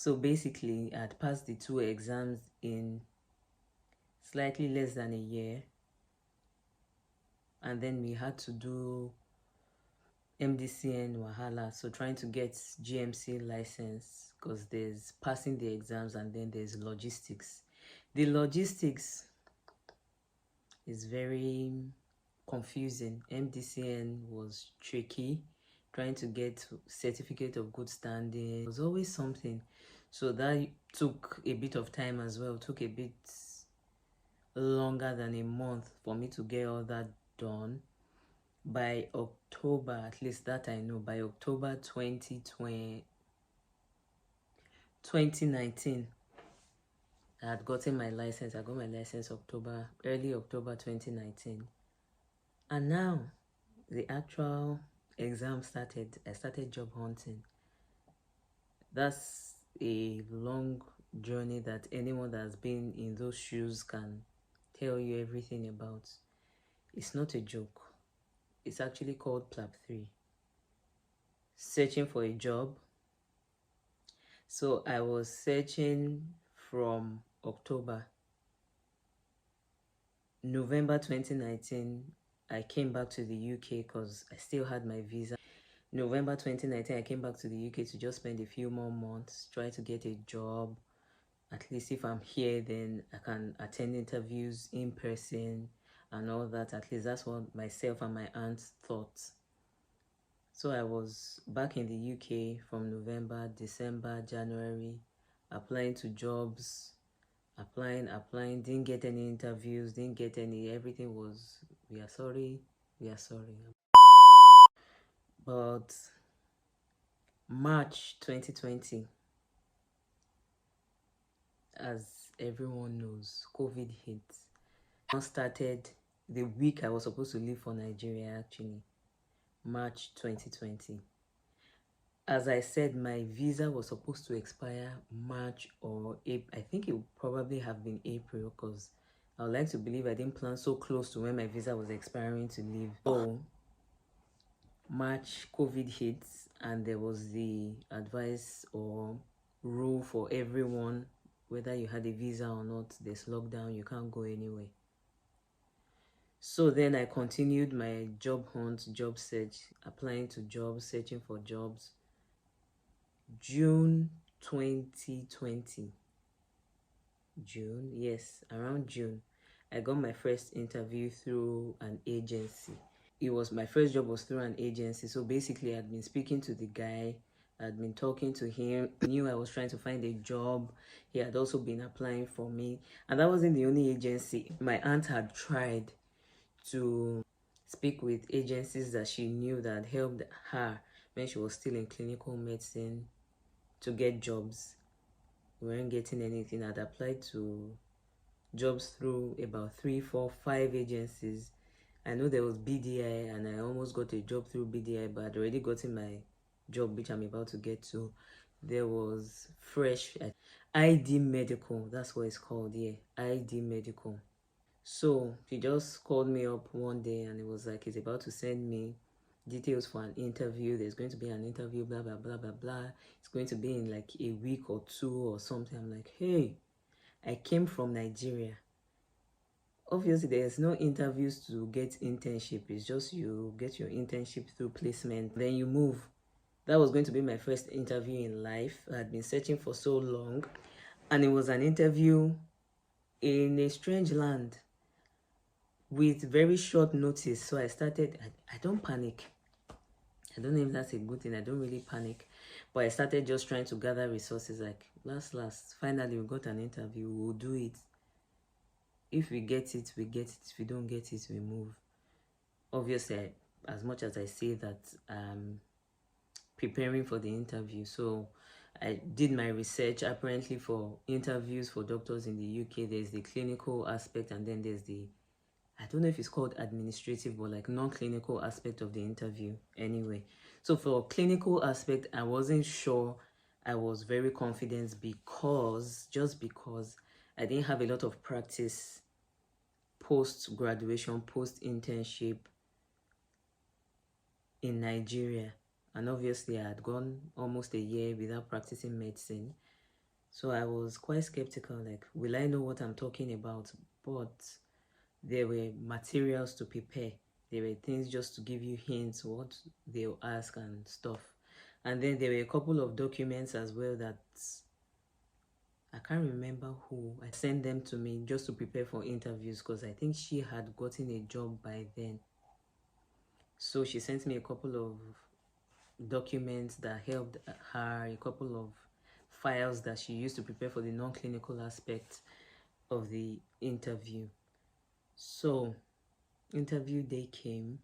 So basically, I had passed the 2 exams in slightly less than a year. And then we had to do MDCN Wahala, so trying to get GMC license, because there's passing the exams and then there's logistics. The logistics is very confusing. MDCN was tricky. Trying to get certificate of good standing was always something. So that took a bit of time as well. Took a bit longer than a month for me to get all that done. By October, at least that I know, by October 2019, I had gotten my license. I got my license early October 2019. And now the actual exam started. I started job hunting. That's a long journey that anyone that's been in those shoes can tell you everything about. It's not a joke. It's actually called Plab 3. Searching for a job. So I was searching from November 2019. I came back to the UK because I still had my visa. November 2019, I came back to the UK to just spend a few more months, try to get a job. At least if I'm here, then I can attend interviews in person and all that. At least that's what myself and my aunt thought. So I was back in the UK from November, December, January, applying to jobs, applying, didn't get any interviews, everything was, we are sorry. But March 2020, as everyone knows, COVID hit. I started the week I was supposed to leave for Nigeria, actually, March 2020. As I said, my visa was supposed to expire March or April. I think it would probably have been April, because I would like to believe I didn't plan so close to when my visa was expiring to leave. So March, COVID hits, and there was the advice or rule for everyone, whether you had a visa or not, there's lockdown, you can't go anywhere. So then I continued my job hunt, job search, applying to jobs, searching for jobs. June 2020, around June, I got my first interview through an agency. My first job was through an agency. So basically, I'd been speaking to the guy, I'd been talking to him. He knew I was trying to find a job. He had also been applying for me. And that wasn't the only agency. My aunt had tried to speak with agencies that she knew that helped her when she was still in clinical medicine to get jobs. We weren't getting anything. I'd applied to jobs through about 3, 4, 5 agencies. I know there was BDI, and I almost got a job through BDI, but I'd already gotten my job, which I'm about to get to. There was Fresh ID Medical, that's what it's called, ID Medical. So he just called me up one day and it was like he's about to send me details for an interview. There's going to be an interview, blah blah blah blah blah. It's going to be in like a week or 2 or something. I'm like, hey, I came from Nigeria. Obviously there's no interviews to get internship. It's just you get your internship through placement, then you move. That was going to be my first interview in life. I had been searching for so long, and it was an interview in a strange land with very short notice. So I started, I don't panic. I don't know if that's a good thing. I don't really panic, but I started just trying to gather resources. Like last, finally we got an interview. We'll do it. If we get it, we get it. If we don't get it, we move. Obviously, as much as I say that, preparing for the interview, so I did my research. Apparently, for interviews for doctors in the UK, there's the clinical aspect, and then there's the, I don't know if it's called administrative, but like non-clinical aspect of the interview anyway. So for clinical aspect, I wasn't sure. I was very confident just because I didn't have a lot of practice post-graduation, post-internship in Nigeria. And obviously I had gone almost a year without practicing medicine. So I was quite skeptical, like, will I know what I'm talking about? But there were materials to prepare. There were things just to give you hints what they'll ask and stuff. And then there were a couple of documents as well that I can't remember who. I sent them to me just to prepare for interviews because I think she had gotten a job by then. So she sent me a couple of documents that helped her, a couple of files that she used to prepare for the non-clinical aspect of the interview. So interview day came.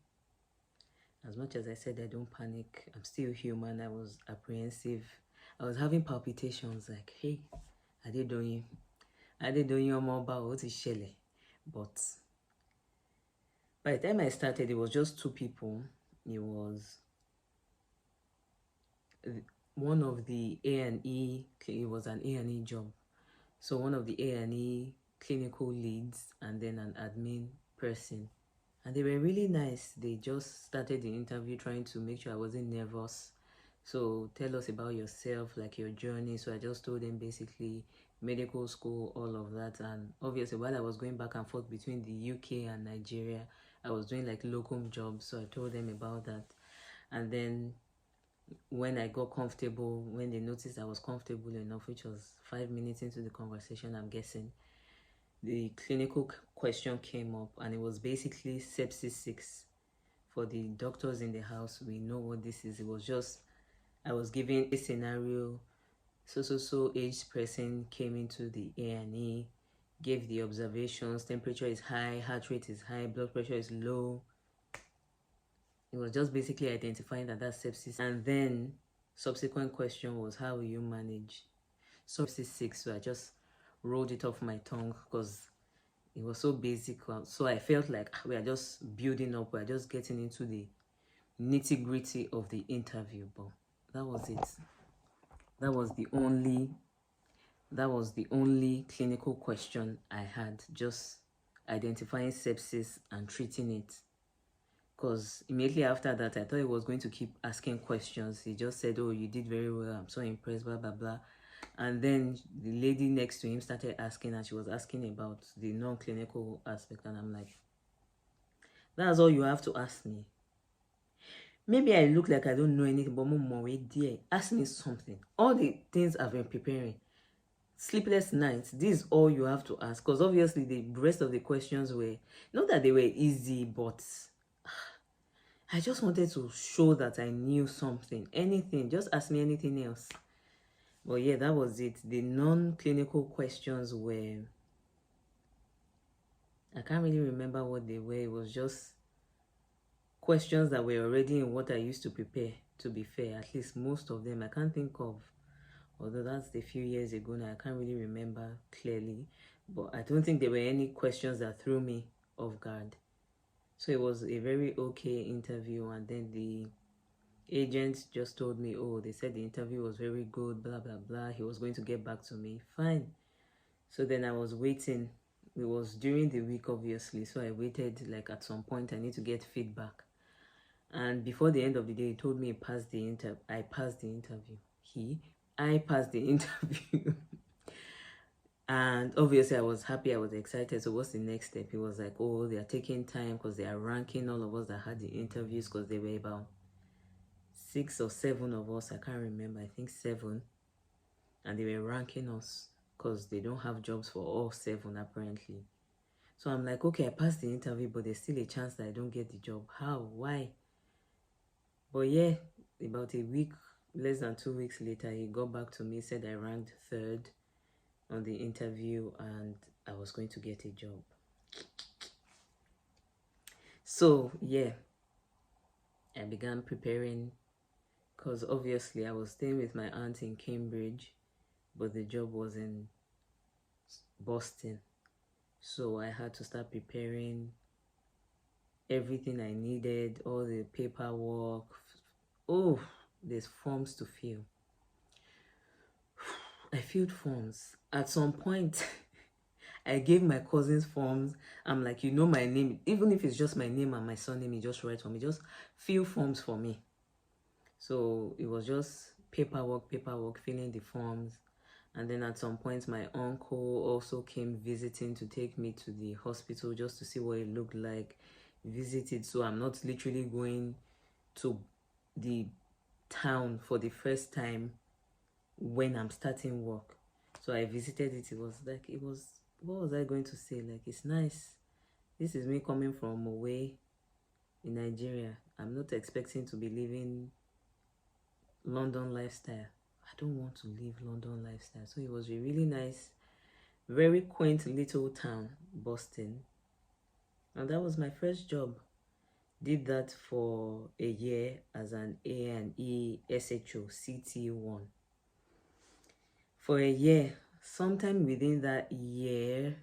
As much as I said I don't panic, I'm still human. I was apprehensive. I was having palpitations like, hey, Adedoyin ọmọ ọba ó ti ṣẹlẹ̀. But by the time I started, it was just 2 people. It was one of the A&E, it was an A&E job. So one of the A&E clinical leads and then an admin person. And they were really nice. They just started the interview trying to make sure I wasn't nervous. So tell us about yourself, like your journey. So I just told them basically medical school, all of that. And obviously while I was going back and forth between the UK and Nigeria, I was doing like locum jobs. So I told them about that. And then when I got comfortable, when they noticed I was comfortable enough, which was 5 minutes into the conversation, I'm guessing, the clinical question came up, and it was basically sepsis 6. For the doctors in the house, we know what this is. It was just, I was given a scenario. So aged person came into the A&E, gave the observations. Temperature is high, heart rate is high, blood pressure is low. It was just basically identifying that that's sepsis. And then subsequent question was, how will you manage sepsis 6? So I just rolled it off my tongue because it was so basic. So I felt like we are just building up, we're just getting into the nitty-gritty of the interview. But that was it. That was the only clinical question I had, just identifying sepsis and treating it. Because immediately after that, I thought he was going to keep asking questions. He just said, oh, you did very well, I'm so impressed, blah, blah, blah. And then the lady next to him started asking, and she was asking about the non-clinical aspect. And I'm like, that's all you have to ask me? Maybe I look like I don't know anything, but more dear, ask me something. All the things I've been preparing, sleepless nights, this is all you have to ask. Because obviously the rest of the questions were, not that they were easy, but I just wanted to show that I knew something. Anything, just ask me anything else. But yeah, that was it. The non-clinical questions were, I can't really remember what they were. It was just questions that were already in what I used to prepare, to be fair. At least most of them I can't think of. Although that's a few years ago now, I can't really remember clearly. But I don't think there were any questions that threw me off guard. So it was a very okay interview. And then the agent just told me, oh, they said the interview was very good, blah, blah, blah. He was going to get back to me. Fine. So then I was waiting. It was during the week, obviously. So I waited, like at some point, I need to get feedback. And before the end of the day, he told me I passed the interview. I passed the interview. And obviously I was happy, I was excited. So what's the next step? He was like, oh, they are taking time because they are ranking all of us that had the interviews, because there were about 6 or 7 of us, I can't remember, I think 7. And they were ranking us because they don't have jobs for all 7 apparently. So I'm like, okay, I passed the interview, but there's still a chance that I don't get the job. How? Why? But yeah, about a week, less than 2 weeks later, he got back to me, said I ranked 3rd on the interview and I was going to get a job. So yeah, I began preparing, because obviously I was staying with my aunt in Cambridge, but the job was in Boston. So I had to start preparing everything I needed, all the paperwork. Oh, there's forms to fill. I filled forms. At some point, I gave my cousins forms. I'm like, you know my name. Even if it's just my name and my surname, you just write for me. Just fill forms for me. So it was just paperwork, filling the forms. And then at some point, my uncle also came visiting to take me to the hospital just to see what it looked like. Visited, so I'm not literally going to the town for the first time when I'm starting work. So I visited it. It was like, what was I going to say? Like, it's nice. This is me coming from away in Nigeria. I'm not expecting to be living London lifestyle. I don't want to live London lifestyle. So it was a really nice, very quaint little town, Boston. And that was my first job. Did that for a year as an A&E SHO CT1. For a year, sometime within that year,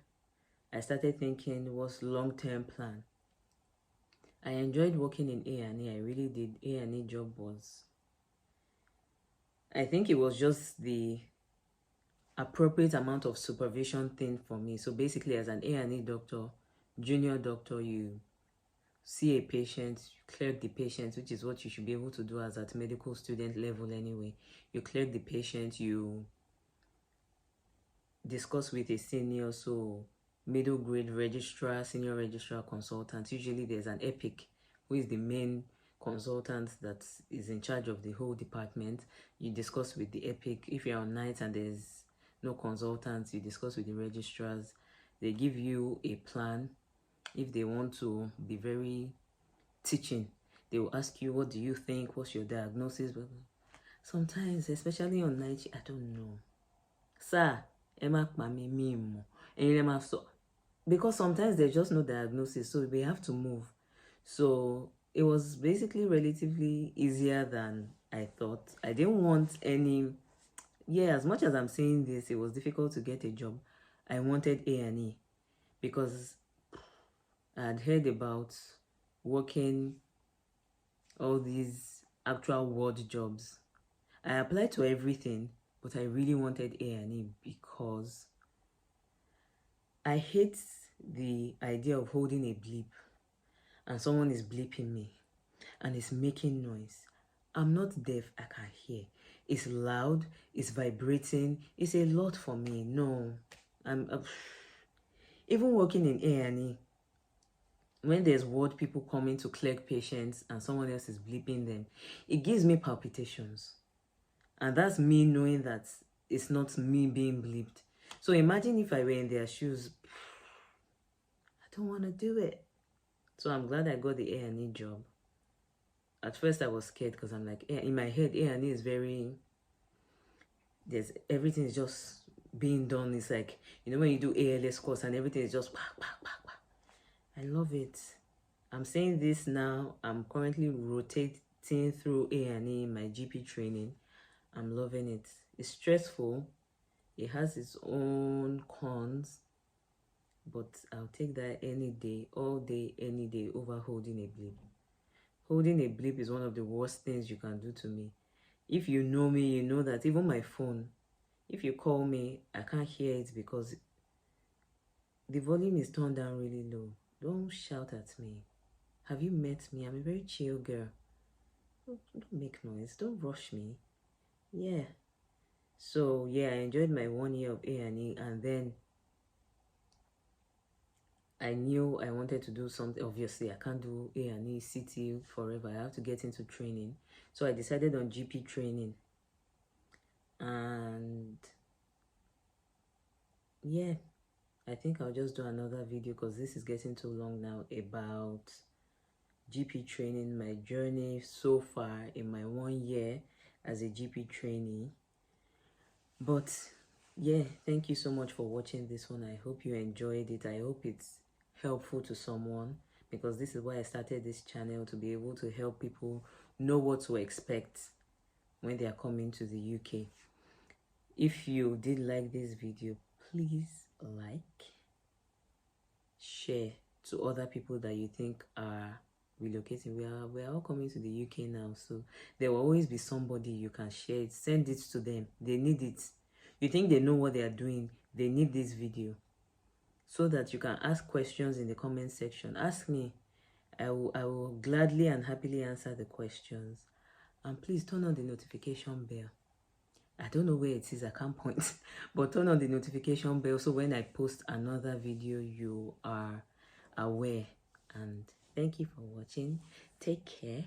I started thinking, what's long-term plan? I enjoyed working in A&E. I really did. A&E job was, I think it was just the appropriate amount of supervision thing for me. So basically, as an A&E doctor, junior doctor, you see a patient, you clerk the patient, which is what you should be able to do as at medical student level anyway. You clerk the patient, you discuss with a senior, so middle grade registrar, senior registrar, consultant. Usually there's an epic who is the main consultant that is in charge of the whole department. You discuss with the epic. If you're on night and there's no consultants, you discuss with the registrars. They give you a plan. If they want to be very teaching, they will ask you, what do you think, what's your diagnosis? Sometimes, especially on night, I don't know, sir, because sometimes there's just no diagnosis, so we have to move. So it was basically relatively easier than I thought. I didn't want any, as much as I'm saying this, it was difficult to get a job. I wanted A&E because I had heard about working all these actual ward jobs. I applied to everything, but I really wanted A&E because I hate the idea of holding a bleep and someone is bleeping me and it's making noise. I'm not deaf, I can hear. It's loud, it's vibrating, it's a lot for me. No, I'm even working in A&E, when there's ward people coming to clerk patients and someone else is bleeping them, it gives me palpitations. And that's me knowing that it's not me being bleeped. So imagine if I were in their shoes. I don't want to do it. So I'm glad I got the A&E job. At first I was scared because I'm like, in my head, A&E is very, everything is just being done. It's like, when you do ALS course and everything is just, I love it. I'm saying this now. I'm currently rotating through A&E, my GP training. I'm loving it. It's stressful. It has its own cons, but I'll take that any day, all day, any day, over holding a bleep. Holding a bleep is one of the worst things you can do to me. If you know me, you know that even my phone, if you call me, I can't hear it because the volume is turned down really low. Don't shout at me. Have you met me? I'm a very chill girl. Don't make noise. Don't rush me. Yeah. So I enjoyed my 1 year of A&E, and then I knew I wanted to do something. Obviously, I can't do A&E CT forever. I have to get into training. So I decided on GP training. And I think I'll just do another video because this is getting too long now about GP training, my journey so far in my 1 year as a GP trainee. But thank you so much for watching this one. I hope you enjoyed it. I hope it's helpful to someone, because this is why I started this channel, to be able to help people know what to expect when they are coming to the UK. If you did like this video, please like, share to other people that you think are relocating. We are all coming to the UK now, so there will always be somebody you can share it. Send it to them. They need it. You think they know what they are doing? They need this video, so that you can ask questions in the comment section. Ask me. I will gladly and happily answer the questions. And please turn on the notification bell. I don't know where it is, I can't point. But turn on the notification bell so when I post another video, you are aware. And thank you for watching. Take care.